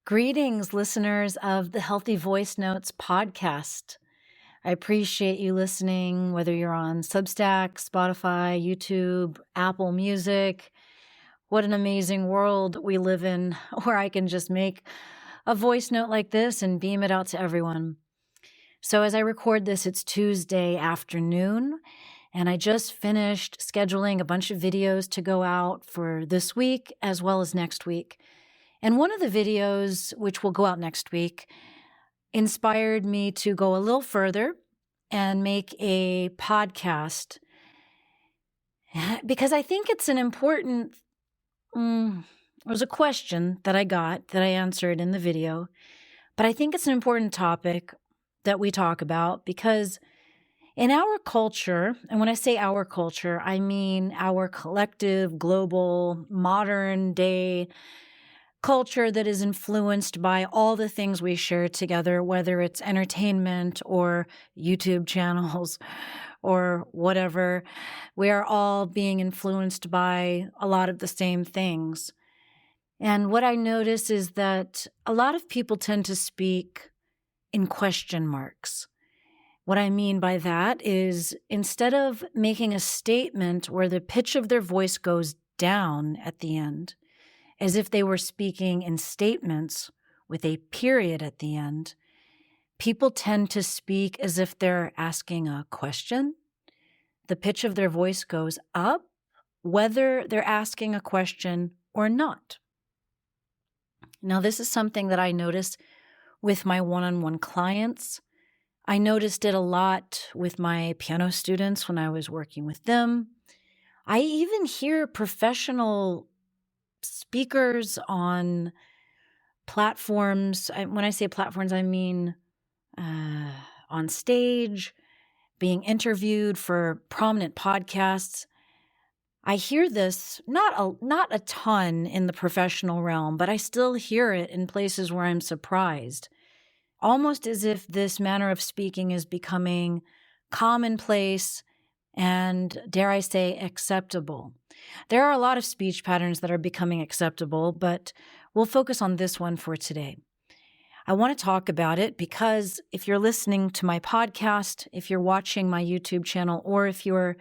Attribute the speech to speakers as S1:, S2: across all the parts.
S1: Greetings, listeners of the Healthy Voice Notes podcast. I appreciate you listening, whether you're on Substack, Spotify, YouTube, Apple Music. What an amazing world we live in where I can just make a voice note like this and beam it out to everyone. So as I record this, it's Tuesday afternoon, and I just finished scheduling a bunch of videos to go out for this week as well as next week. And one of the videos, which will go out next week, inspired me to go a little further and make a podcast because I think it's an important, it was a question that I got that I answered in the video, but I think it's an important topic that we talk about because in our culture, and when I say our culture, I mean our collective, global, modern day culture that is influenced by all the things we share together, whether it's entertainment or YouTube channels or whatever. We are all being influenced by a lot of the same things. And what I notice is that a lot of people tend to speak in question marks. What I mean by that is instead of making a statement where the pitch of their voice goes down at the end, as if they were speaking in statements with a period at the end, people tend to speak as if they're asking a question. The pitch of their voice goes up, whether they're asking a question or not. Now, this is something that I notice with my one-on-one clients. I noticed it a lot with my piano students when I was working with them. I even hear professional speakers on platforms. When I say platforms, I mean on stage, being interviewed for prominent podcasts. I hear this not a ton in the professional realm, but I still hear it in places where I'm surprised, almost as if this manner of speaking is becoming commonplace and, dare I say, acceptable. There are a lot of speech patterns that are becoming acceptable, but we'll focus on this one for today. I want to talk about it because if you're listening to my podcast, if you're watching my YouTube channel, or if you're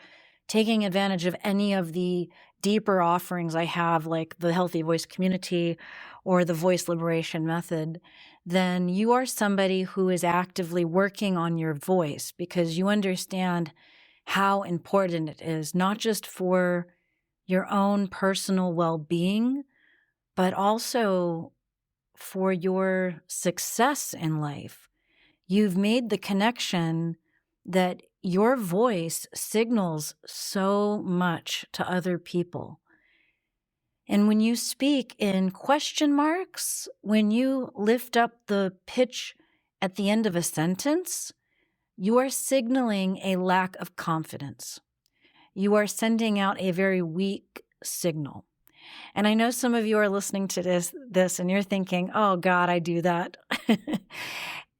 S1: taking advantage of any of the deeper offerings I have, like the Healthy Voice Community or the Voice Liberation Method, then you are somebody who is actively working on your voice because you understand how important it is, not just for your own personal well-being, but also for your success in life. You've made the connection that your voice signals so much to other people. And when you speak in question marks, when you lift up the pitch at the end of a sentence, you are signaling a lack of confidence. You are sending out a very weak signal. And I know some of you are listening to this and you're thinking, oh God, I do that.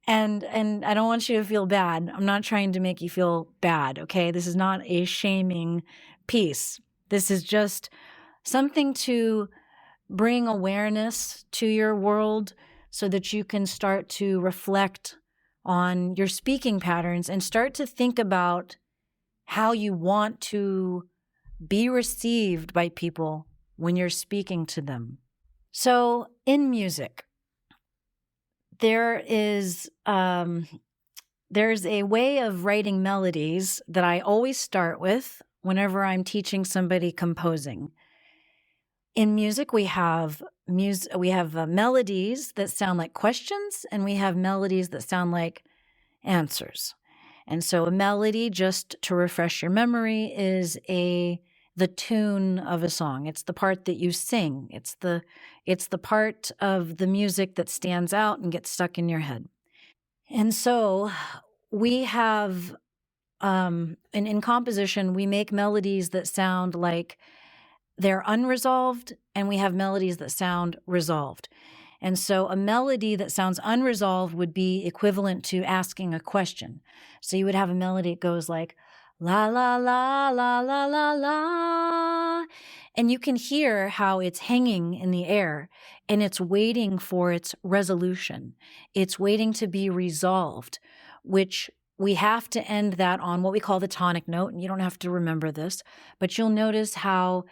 S1: and I don't want you to feel bad. I'm not trying to make you feel bad, okay? This is not a shaming piece. This is just something to bring awareness to your world so that you can start to reflect on your speaking patterns and start to think about how you want to be received by people when you're speaking to them. So in music, there's a way of writing melodies that I always start with whenever I'm teaching somebody composing. In music, we have melodies that sound like questions, and we have melodies that sound like answers. And so a melody, just to refresh your memory, is the tune of a song. It's the part that you sing. It's the part of the music that stands out and gets stuck in your head. And so we have, in composition, we make melodies that sound like they're unresolved, and we have melodies that sound resolved. And so a melody that sounds unresolved would be equivalent to asking a question. So you would have a melody that goes like, la, la, la, la, la, la, la. And you can hear how it's hanging in the air and it's waiting for its resolution. It's waiting to be resolved, which we have to end that on what we call the tonic note. And you don't have to remember this, but you'll notice how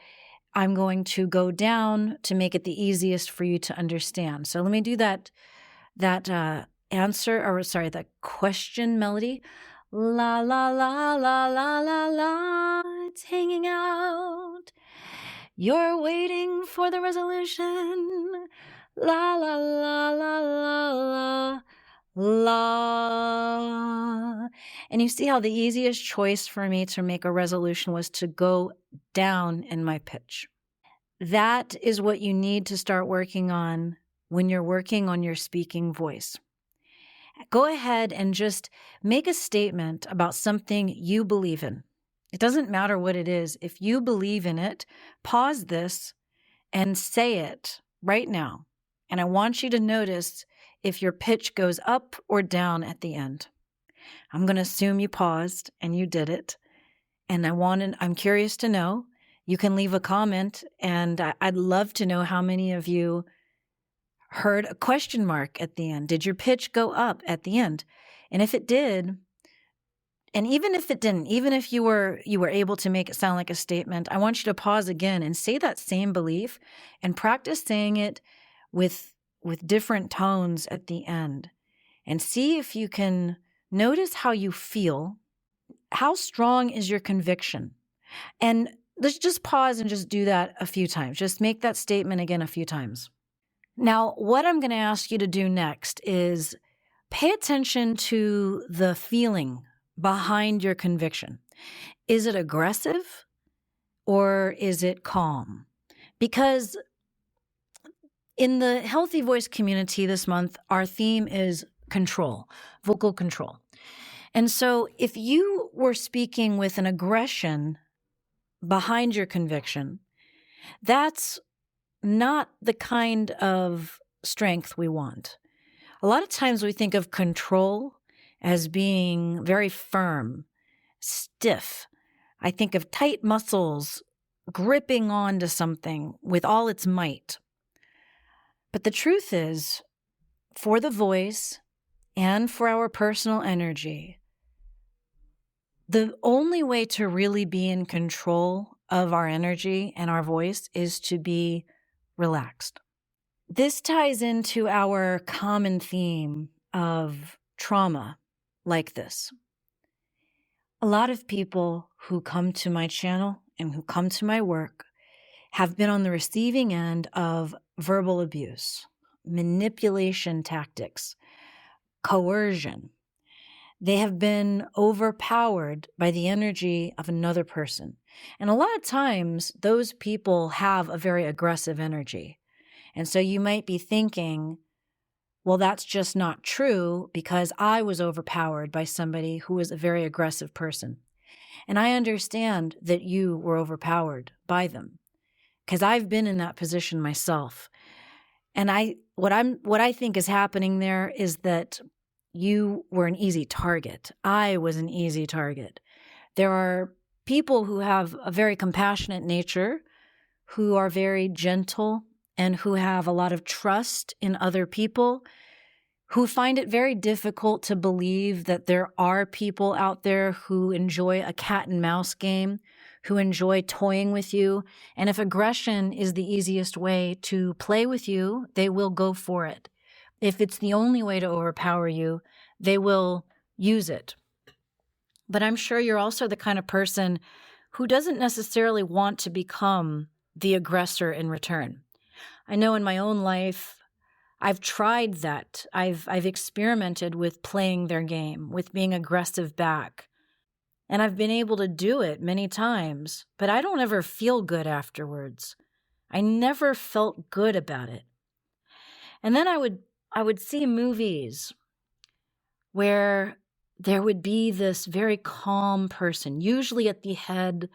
S1: I'm going to go down to make it the easiest for you to understand. So let me do that that question melody. La, la, la, la, la, la, la. It's hanging out. You're waiting for the resolution. La, la, la, la, la, la, la. And you see how the easiest choice for me to make a resolution was to go down in my pitch. That is what you need to start working on when you're working on your speaking voice. Go ahead and just make a statement about something you believe in. It doesn't matter what it is. If you believe in it, pause this and say it right now. And I want you to notice if your pitch goes up or down at the end. I'm going to assume you paused and you did it. And I'm curious to know. You can leave a comment, and I'd love to know how many of you heard a question mark at the end. Did your pitch go up at the end? And if it did, and even if it didn't, even if you were able to make it sound like a statement, I want you to pause again and say that same belief and practice saying it with different tones at the end. And see if you can notice how you feel. How strong is your conviction? And let's just pause and just do that a few times. Just make that statement again a few times. Now, what I'm going to ask you to do next is pay attention to the feeling behind your conviction. Is it aggressive or is it calm? Because in the Healthy Voice community this month, our theme is control, vocal control. And so if you were speaking with an aggression behind your conviction, that's not the kind of strength we want. A lot of times we think of control as being very firm, stiff. I think of tight muscles gripping onto something with all its might. But the truth is, for the voice and for our personal energy, the only way to really be in control of our energy and our voice is to be relaxed. This ties into our common theme of trauma like this. A lot of people who come to my channel and who come to my work have been on the receiving end of verbal abuse, manipulation tactics, coercion. They have been overpowered by the energy of another person. And a lot of times, those people have a very aggressive energy. And so you might be thinking, well, that's just not true because I was overpowered by somebody who was a very aggressive person. And I understand that you were overpowered by them because I've been in that position myself. And what I think is happening there is that you were an easy target. I was an easy target. There are people who have a very compassionate nature, who are very gentle, and who have a lot of trust in other people, who find it very difficult to believe that there are people out there who enjoy a cat and mouse game, who enjoy toying with you. And if aggression is the easiest way to play with you, they will go for it. If it's the only way to overpower you, they will use it. But I'm sure you're also the kind of person who doesn't necessarily want to become the aggressor in return. I know in my own life, I've tried that. I've experimented with playing their game, with being aggressive back. And I've been able to do it many times, but I don't ever feel good afterwards. I never felt good about it. And then I would see movies where there would be this very calm person, usually at the head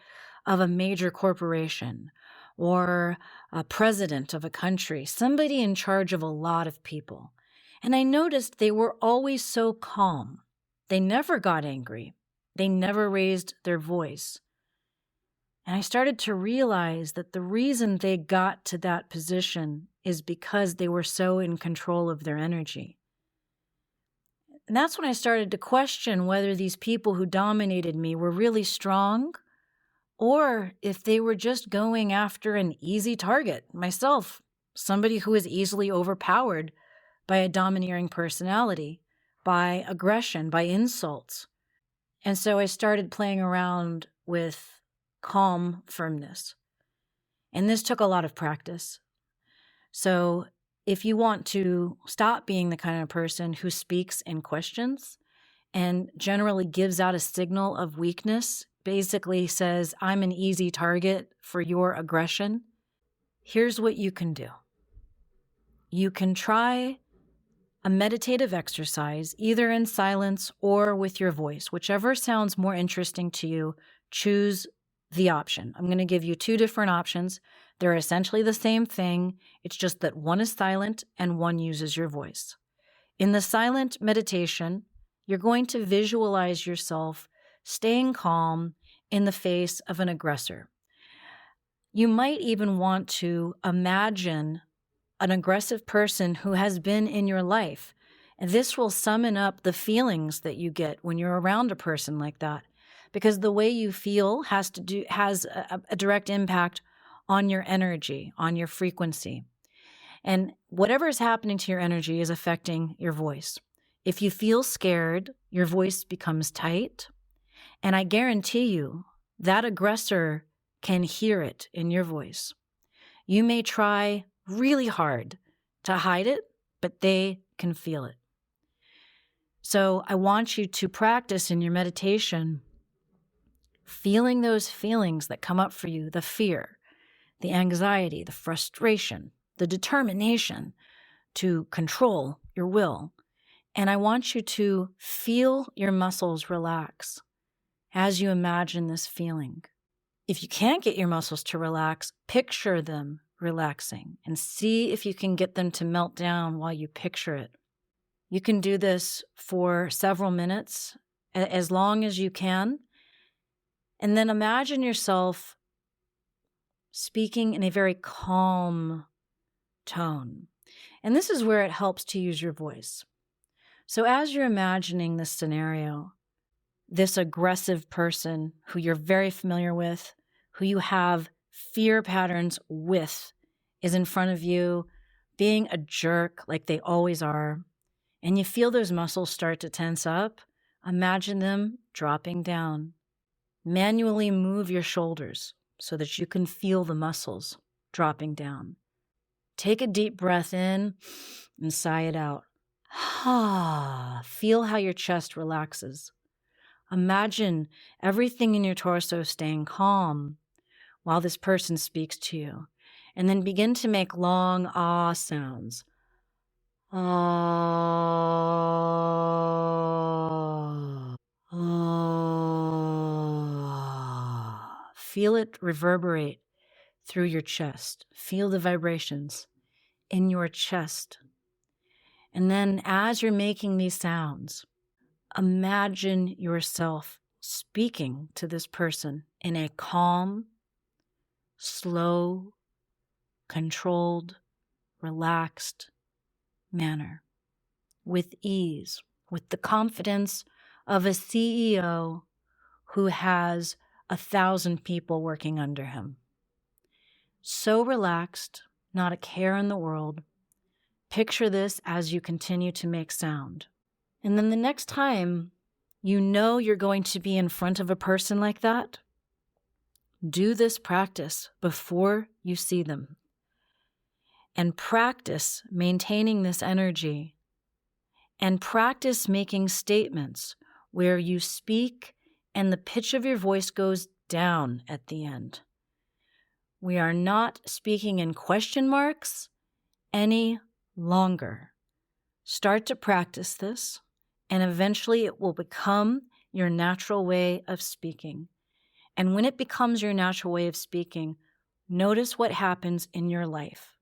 S1: of a major corporation or a president of a country, somebody in charge of a lot of people. And I noticed they were always so calm. They never got angry. They never raised their voice. And I started to realize that the reason they got to that position is because they were so in control of their energy. And that's when I started to question whether these people who dominated me were really strong or if they were just going after an easy target, myself, somebody who is easily overpowered by a domineering personality, by aggression, by insults. And so I started playing around with calm firmness. And this took a lot of practice. So if you want to stop being the kind of person who speaks in questions and generally gives out a signal of weakness, basically says, I'm an easy target for your aggression, here's what you can do. You can try a meditative exercise, either in silence or with your voice. Whichever sounds more interesting to you, choose the option. I'm going to give you 2 different options. They're essentially the same thing. It's just that one is silent and one uses your voice. In the silent meditation, you're going to visualize yourself staying calm in the face of an aggressor. You might even want to imagine an aggressive person who has been in your life. And this will summon up the feelings that you get when you're around a person like that, because the way you feel has a direct impact on your energy, on your frequency. And whatever is happening to your energy is affecting your voice. If you feel scared, your voice becomes tight. And I guarantee you that aggressor can hear it in your voice. You may try really hard to hide it, but they can feel it. So I want you to practice in your meditation feeling those feelings that come up for you, the fear, the anxiety, the frustration, the determination to control your will. And I want you to feel your muscles relax as you imagine this feeling. If you can't get your muscles to relax, picture them relaxing and see if you can get them to melt down while you picture it. You can do this for several minutes, as long as you can. And then imagine yourself speaking in a very calm tone. And this is where it helps to use your voice. So as you're imagining this scenario, this aggressive person who you're very familiar with, who you have fear patterns with, is in front of you, being a jerk like they always are, and you feel those muscles start to tense up, imagine them dropping down. Manually move your shoulders so that you can feel the muscles dropping down. Take a deep breath in and sigh it out. Feel how your chest relaxes. Imagine everything in your torso staying calm while this person speaks to you. And then begin to make long ah sounds. Ah. Ah. Feel it reverberate through your chest. Feel the vibrations in your chest. And then as you're making these sounds, imagine yourself speaking to this person in a calm, slow, controlled, relaxed manner, with ease, with the confidence of a CEO who has 1,000 people working under him. So relaxed, not a care in the world. Picture this as you continue to make sound. And then the next time you know you're going to be in front of a person like that, do this practice before you see them. And practice maintaining this energy. And practice making statements where you speak and the pitch of your voice goes down at the end. We are not speaking in question marks any longer. Start to practice this, and eventually it will become your natural way of speaking. And when it becomes your natural way of speaking, notice what happens in your life.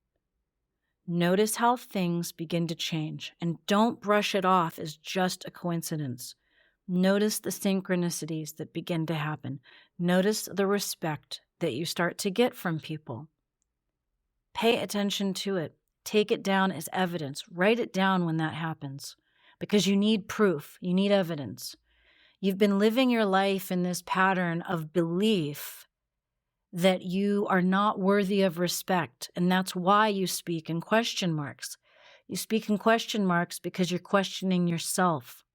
S1: Notice how things begin to change, and don't brush it off as just a coincidence. Notice the synchronicities that begin to happen. Notice the respect that you start to get from people. Pay attention to it. Take it down as evidence. Write it down when that happens, because you need proof. You need evidence. You've been living your life in this pattern of belief that you are not worthy of respect, and that's why you speak in question marks. You speak in question marks because you're questioning yourself.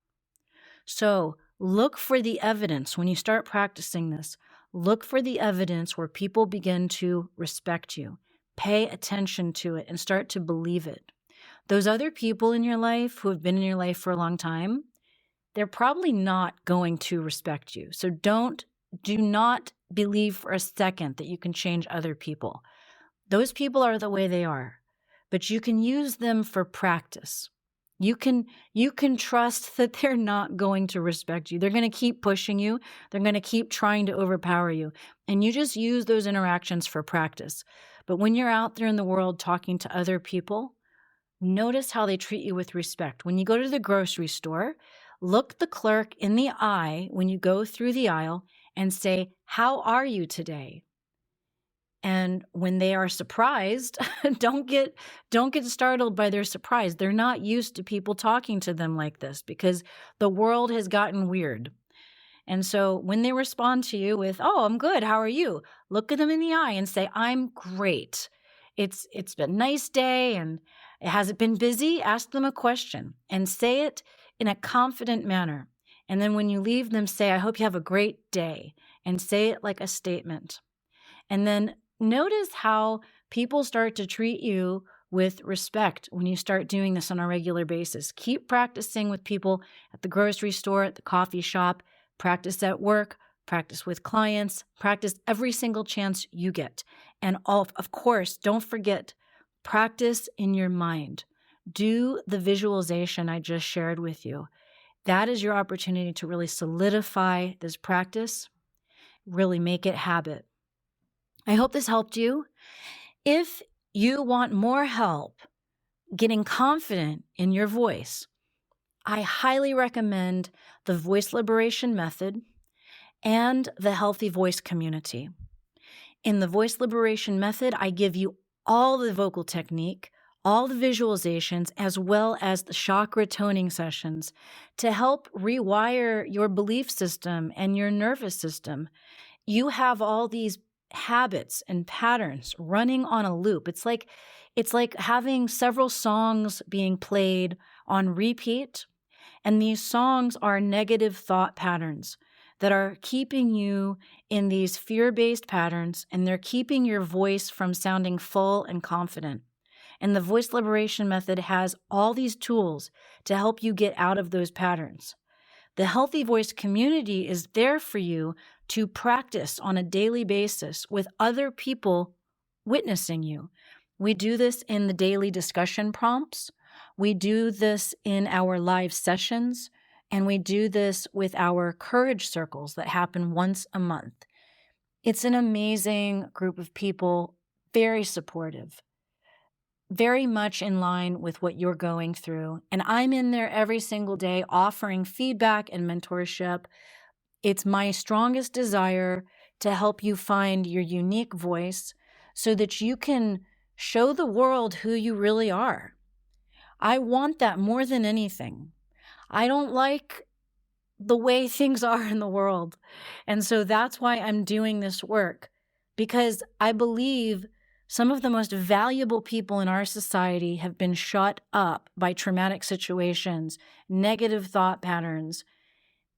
S1: So look for the evidence when you start practicing this. Look for the evidence where people begin to respect you. Pay attention to it and start to believe it. Those other people in your life who have been in your life for a long time, they're probably not going to respect you. So do not believe for a second that you can change other people. Those people are the way they are, but you can use them for practice. You can trust that they're not going to respect you. They're going to keep pushing you. They're going to keep trying to overpower you. And you just use those interactions for practice. But when you're out there in the world talking to other people, notice how they treat you with respect. When you go to the grocery store, look the clerk in the eye when you go through the aisle and say, "How are you today?" And when they are surprised, don't get startled by their surprise. They're not used to people talking to them like this because the world has gotten weird. And so when they respond to you with, "Oh, I'm good. How are you?" Look at them in the eye and say, "I'm great. It's been a nice day, and has it been busy?" Ask them a question and say it in a confident manner. And then when you leave them, say, "I hope you have a great day," and say it like a statement. And then notice how people start to treat you with respect when you start doing this on a regular basis. Keep practicing with people at the grocery store, at the coffee shop, practice at work, practice with clients, practice every single chance you get. And of course, don't forget, practice in your mind. Do the visualization I just shared with you. That is your opportunity to really solidify this practice, really make it habit. I hope this helped you. If you want more help getting confident in your voice, I highly recommend the Voice Liberation Method and the Healthy Voice Community. In the Voice Liberation Method, I give you all the vocal technique, all the visualizations, as well as the chakra toning sessions to help rewire your belief system and your nervous system. You have all these habits and patterns running on a loop. It's like having several songs being played on repeat, and these songs are negative thought patterns that are keeping you in these fear-based patterns, and they're keeping your voice from sounding full and confident. And the Voice Liberation Method has all these tools to help you get out of those patterns. The Healthy Voice Community is there for you to practice on a daily basis with other people witnessing you. We do this in the daily discussion prompts. We do this in our live sessions, and we do this with our courage circles that happen once a month. It's an amazing group of people, very supportive, very much in line with what you're going through. And I'm in there every single day offering feedback and mentorship. It's my strongest desire to help you find your unique voice so that you can show the world who you really are. I want that more than anything. I don't like the way things are in the world. And so that's why I'm doing this work, because I believe some of the most valuable people in our society have been shut up by traumatic situations, negative thought patterns.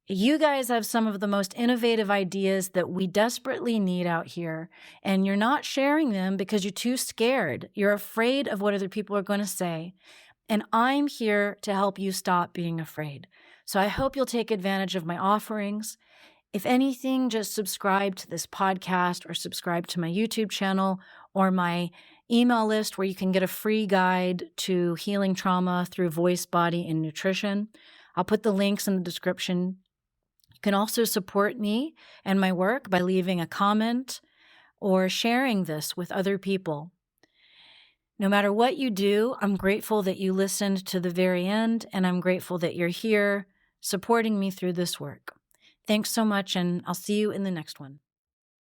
S1: You guys have some of the most innovative ideas that we desperately need out here, and you're not sharing them because you're too scared. You're afraid of what other people are going to say. And I'm here to help you stop being afraid. So I hope you'll take advantage of my offerings. If anything, just subscribe to this podcast or subscribe to my YouTube channel or my email list where you can get a free guide to healing trauma through voice, body, and nutrition. I'll put the links in the description. You can also support me and my work by leaving a comment or sharing this with other people. No matter what you do, I'm grateful that you listened to the very end, and I'm grateful that you're here supporting me through this work. Thanks so much, and I'll see you in the next one.